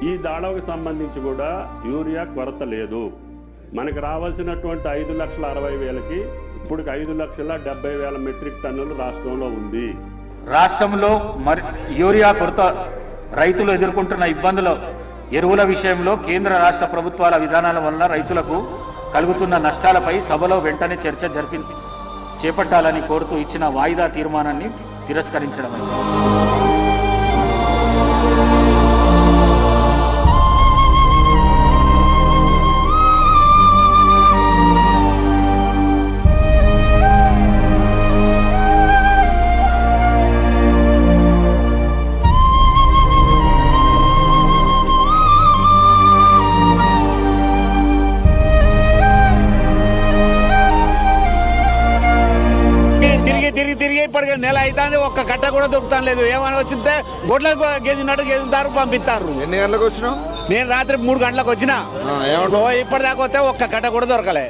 ఈ దాడవకు సంబంధించి కూడా యూరియా కొరత లేదు. మనకు రావాల్సినటువంటి 5,60,000కి ఇప్పుడు 5,70,000 మెట్రిక్ టన్నులు రాష్ట్రంలో ఉంది. రాష్ట్రంలో యూరియా కొరత, రైతులు ఎదుర్కొంటున్న ఇబ్బందులు, ఎరువుల విషయంలో కేంద్ర రాష్ట్ర ప్రభుత్వాల విధానాల వల్ల రైతులకు కలుగుతున్న నష్టాలపై సభలో వెంటనే చర్చ చేపట్టాలని కోరుతూ ఇచ్చిన వాయిదా తీర్మానాన్ని తిరస్కరించడమైంది. తిరిగి ఇప్పటికే నెల అవుతుంది, ఒక్క కట్ట కూడా దొరుకుతాను లేదు. ఏమైనా వచ్చింటే గొడ్లకు గేదినట్టు పంపిస్తారు. ఎన్ని గంటలకు వచ్చినావు? నేను రాత్రి 3 గంటలకు వచ్చినా, ఇప్పటిదాకా వస్తే ఒక్క కట్ట కూడా దొరకలే.